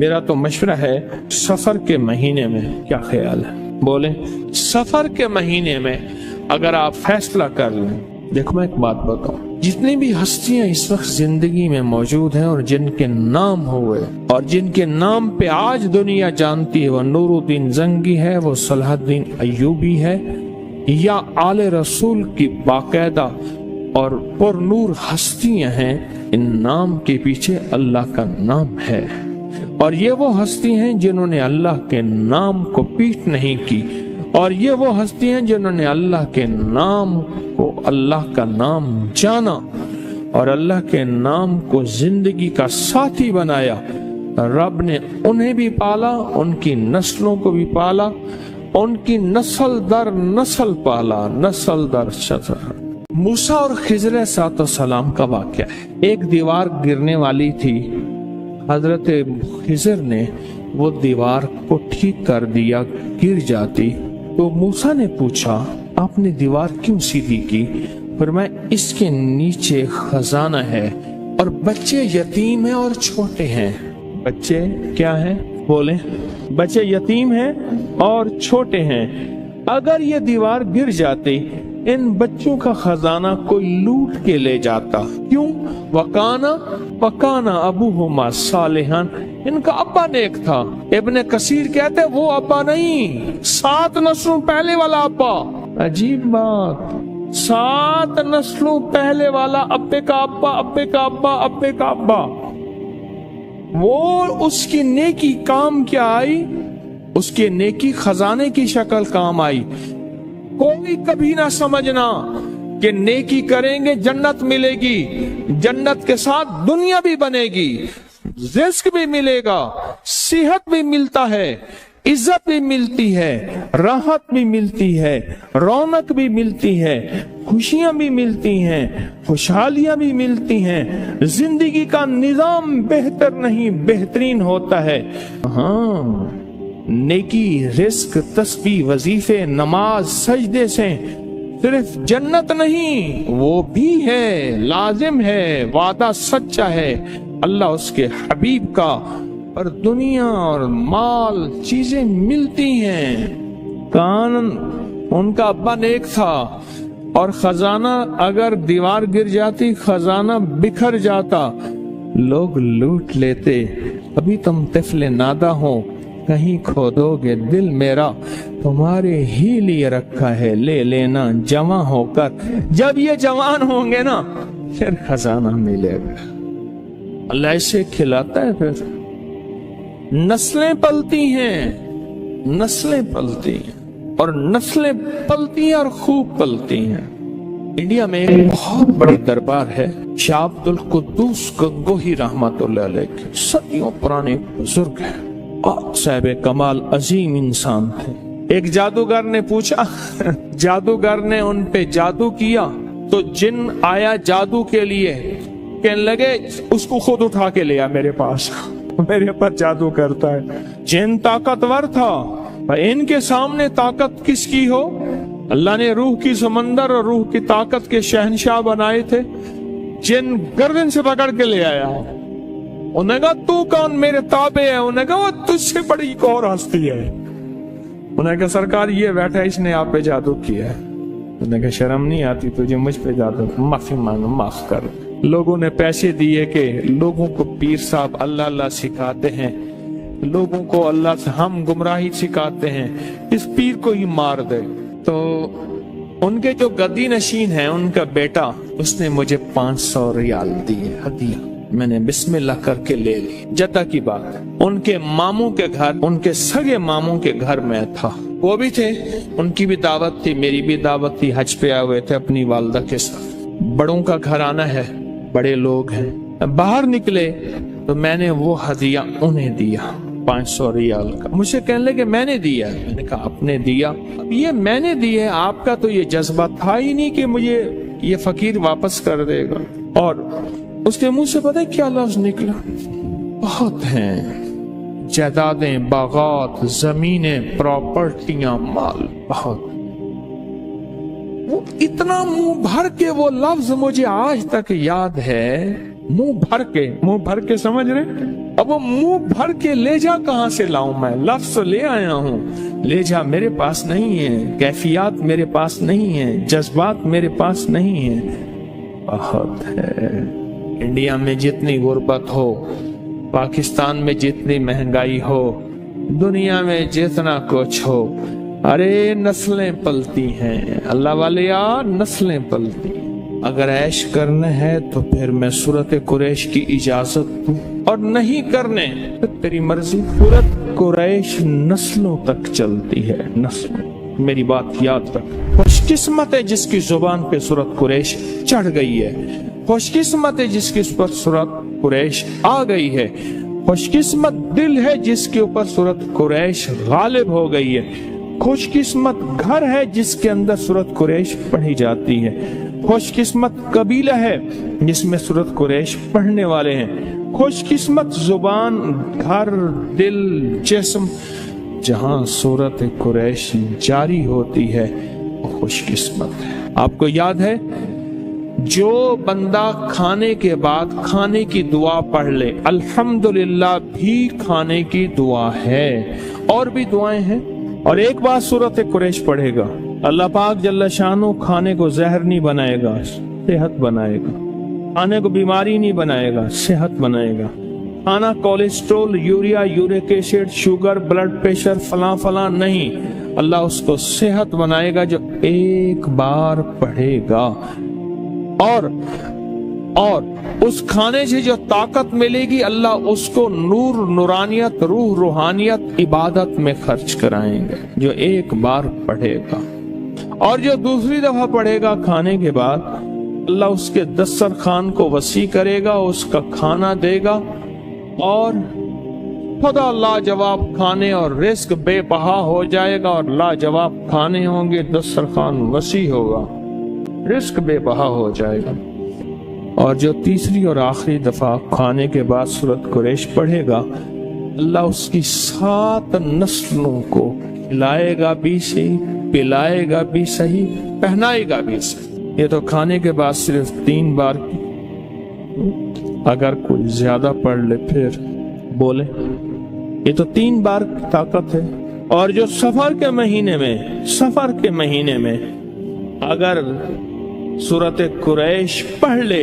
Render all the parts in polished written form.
میرا تو مشورہ ہے سفر کے مہینے میں، کیا خیال ہے؟ بولیں سفر کے مہینے میں اگر آپ فیصلہ کر لیں۔ دیکھو میں ایک بات بتاؤں، جتنی بھی ہستیاں اس وقت زندگی میں موجود ہیں اور جن کے نام ہوئے اور جن کے نام پہ آج دنیا جانتی ہے، وہ نور الدین زنگی ہے، وہ صلاح الدین ایوبی ہے، یا آل رسول کی باقاعدہ اور پر نور ہستیاں ہیں، ان نام کے پیچھے اللہ کا نام ہے، اور یہ وہ ہستی ہیں جنہوں نے اللہ کے نام کو پیٹ نہیں کی، اور یہ وہ ہستی ہیں جنہوں نے اللہ کے نام کو، اللہ کا نام جانا اور اللہ کے نام کو زندگی کا ساتھی بنایا۔ رب نے انہیں بھی پالا، ان کی نسلوں کو بھی پالا، ان کی نسل در نسل پالا، نسل در نسل۔ موسیٰ اور خضر علیہ السلام کا واقعہ ہے۔ ایک دیوار گرنے والی تھی، حضرت خضر نے وہ دیوار کو ٹھیک کر دیا، گر جاتی تو موسیٰ نے پوچھا آپ نے دیوار کیوں سیدھی کی؟ فرمایا اس کے نیچے خزانہ ہے اور بچے یتیم ہیں اور چھوٹے ہیں۔ بچے کیا ہیں؟ بولیں بچے یتیم ہیں اور چھوٹے ہیں، اگر یہ دیوار گر جاتی ان بچوں کا خزانہ کوئی لوٹ کے لے جاتا۔ کیوں؟ وَكَانَ أَبُوهُمَا صَالِحًا، ان کا ابا نیک تھا۔ ابن کثیر کہتے ہیں وہ ابا نہیں، 7 نسلوں پہلے والا ابا۔ عجیب بات، 7 نسلوں پہلے والا ابے کا ابا، ابے کا ابا، ابے کا ابا۔ وہ اس کی نیکی کام کیا آئی؟ اس کی نیکی خزانے کی شکل کام آئی۔ کوئی کبھی نہ سمجھنا کہ نیکی کریں گے جنت ملے گی، جنت کے ساتھ دنیا بھی بنے گی، رزق بھی ملے گا، صحت بھی ملتا ہے، عزت بھی ملتی ہے، راحت بھی ملتی ہے، رونق بھی ملتی ہے، خوشیاں بھی ملتی ہیں، خوشحالیاں بھی ملتی ہیں، زندگی کا نظام بہتر نہیں بہترین ہوتا ہے۔ ہاں نیکی، رزق، تسبیح، وظیفے، نماز، سجدے سے صرف جنت نہیں، وہ بھی ہے، لازم ہے، وعدہ سچا ہے اللہ اس کے حبیب کا، اور دنیا اور مال چیزیں ملتی ہیں۔ کان ان کا ابا نیک تھا اور خزانہ اگر دیوار گر جاتی خزانہ بکھر جاتا، لوگ لوٹ لیتے۔ ابھی تم طفل نادہ ہو، کہیں کھودو گے دل میرا، تمہارے ہی لیے رکھا ہے، لے لینا جوان ہو کر۔ جب یہ جوان ہوں گے نا پھر خزانہ ملے گا۔ اللہ اسے کھلاتا ہے، پھر نسلیں پلتی ہیں، نسلیں پلتی ہیں، اور نسلیں پلتی ہیں اور خوب پلتی ہیں۔ انڈیا میں ایک بہت بڑی دربار ہے، شاہ عبد القدوس گنگوہی رحمت اللہ علیہ کے، صدیوں پرانے بزرگ ہیں اور صاحب کمال عظیم انسان تھے۔ ایک جادوگر نے پوچھا، جادوگر نے ان پہ جادو کیا تو جن آیا جادو کے لیے، کہنے لگے اس کو خود اٹھا کے لیا میرے پاس، میرے پر جادو کرتا ہے۔ جن طاقتور تھا، ان کے سامنے طاقت کس کی ہو؟ اللہ نے روح کی سمندر اور روح کی طاقت کے شہنشاہ بنائے تھے، جن گردن سے پکڑ کے لے آیا۔ انہوں نے کہا تو کون؟ میرے تابع ہے۔ انہوں نے کہا وہ تجھ سے بڑی ایک اور ہستی ہے۔ انہوں نے کہا سرکار یہ بیٹھا اس نے آپ پہ جادو کیا ہے۔ انہوں نے کہا شرم نہیں آتی تجھے مجھ پہ جادو؟ معافی مانگو، معاف کر۔ لوگوں نے پیسے دیے کہ لوگوں کو پیر صاحب اللہ اللہ سکھاتے ہیں، لوگوں کو اللہ سے ہم گمراہی سکھاتے ہیں، اس پیر کو ہی مار دے۔ تو ان کے جو گدی نشین ہیں، ان کا بیٹا، اس نے مجھے 500 ریال دیے ہدیہ، میں نے بسم اللہ کر کے لے لی۔ جدہ کی بات ہے، ان کے ماموں کے گھر، ان کے سگے ماموں کے گھر میں تھا، وہ بھی تھے، ان کی بھی دعوت تھی، میری بھی دعوت تھی، حج پہ آئے ہوئے تھے اپنی والدہ کے ساتھ۔ بڑوں کا گھر آنا ہے، بڑے لوگ ہیں۔ باہر نکلے تو میں نے وہ ہدیہ انہیں دیا، 500 ریال کا۔ مجھے کہنے لگے میں نے دیا، میں نے کہا آپ نے دیا؟ اب یہ میں نے دیے، آپ کا تو یہ جذبہ تھا ہی نہیں کہ مجھے یہ فقیر واپس کر دے گا۔ اور اس کے منہ سے پتہ ہے کیا لفظ نکلا؟ بہت ہیں، جائیدادیں، باغات، زمینیں، پراپرٹیاں، مال بہت۔ وہ اتنا منہ بھر کے وہ لفظ مجھے آج تک یاد ہے، منہ بھر کے سمجھ رہے؟ اب وہ منہ بھر کے لہجہ کہاں سے لاؤں میں؟ لفظ لے آیا ہوں، لہجہ میرے پاس نہیں ہے، کیفیات میرے پاس نہیں ہے، جذبات میرے پاس نہیں ہے۔ بہت ہے، انڈیا میں جتنی غربت ہو، پاکستان میں جتنی مہنگائی ہو، دنیا میں جتنا کچھ ہو، ارے نسلیں پلتی ہیں اللہ والے، نسلیں پلتی ہیں۔ اگر عیش کرنا ہے تو پھر میں سورت قریش کی اجازت دوں، اور نہیں کرنے تو تیری مرضی۔ سورت قریش نسلوں تک چلتی ہے، نسلوں۔ میری بات یاد رکھ، خوش قسمت ہے جس کی زبان پہ سورت قریش چڑھ گئی ہے، خوش قسمت ہے جس کی پر سورت قریش آ گئی ہے، خوش قسمت دل ہے جس کے اوپر سورت قریش غالب ہو گئی ہے، خوش قسمت گھر ہے جس کے اندر سورت قریش پڑھی جاتی ہے، خوش قسمت قبیلہ ہے جس میں سورت قریش پڑھنے والے ہیں، خوش قسمت زبان، گھر، دل، جسم جہاں سورت قریش جاری ہوتی ہے وہ خوش قسمت ہے۔ آپ کو یاد ہے، جو بندہ کھانے کے بعد کھانے کی دعا پڑھ لے، الحمدللہ بھی کھانے کی دعا ہے، اور بھی دعائیں ہیں، اور ایک بار سورت قریش پڑھے گا، اللہ پاک جل شانہ کھانے کو زہر نہیں بنائے گا، صحت بنائے گا، کھانے کو بیماری نہیں بنائے گا، صحت بنائے گا۔ کھانا cholesterol, urea, uric acid, sugar, blood pressure, فلاں فلاں نہیں، اللہ اس کو صحت بنائے گا جو ایک بار پڑھے گا۔ اور اس کھانے سے جو طاقت ملے گی، اللہ اس کو نور، نورانیت، روح، روحانیت، عبادت میں خرچ کرائیں گے جو ایک بار پڑھے گا۔ اور جو دوسری دفعہ پڑھے گا کھانے کے بعد، اللہ اس کے دسترخوان کو وسیع کرے گا، اس کا کھانا دے گا، اور خدا لاجواب کھانے اور رزق بے بہا ہو جائے گا، اور لاجواب کھانے ہوں گے، دسترخوان وسیع ہوگا، رزق بے بہا ہو جائے گا۔ اور جو تیسری اور آخری دفعہ کھانے کے بعد سورت قریش پڑھے گا، اللہ اس کی 7 نسلوں کو کھلائے گا بھی صحیح، پلائے گا بھی صحیح، پہنائے گا بھی صحیح۔ یہ تو کھانے کے بعد صرف 3 بار، اگر کوئی زیادہ پڑھ لے پھر بولے، یہ تو 3 بار کی طاقت ہے۔ اور جو سفر کے مہینے میں اگر سورت قریش پڑھ لے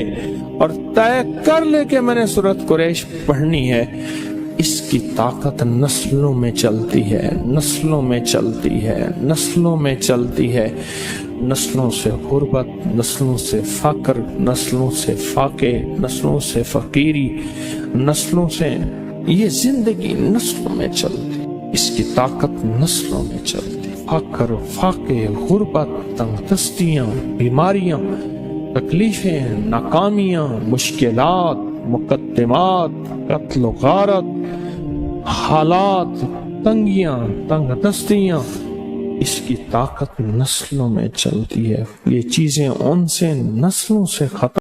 اور طے کر لے کہ میں نے سورت قریش پڑھنی ہے، اس کی طاقت نسلوں میں چلتی ہے، نسلوں میں چلتی ہے، نسلوں میں چلتی ہے، نسلوں سے غربت، نسلوں سے فقر، نسلوں سے فاقے، نسلوں سے فقیری، نسلوں سے یہ زندگی نسلوں میں چلتی، اس کی طاقت نسلوں میں چلتی۔ فقر، فاقے، غربت، تنگ دستیاں، بیماریاں، تکلیفیں، ناکامیاں، مشکلات، مقدمات، قتل و غارت، حالات، تنگیاں، تنگ دستیاں، اس کی طاقت نسلوں میں چلتی ہے۔ یہ چیزیں ان سے نسلوں سے ختم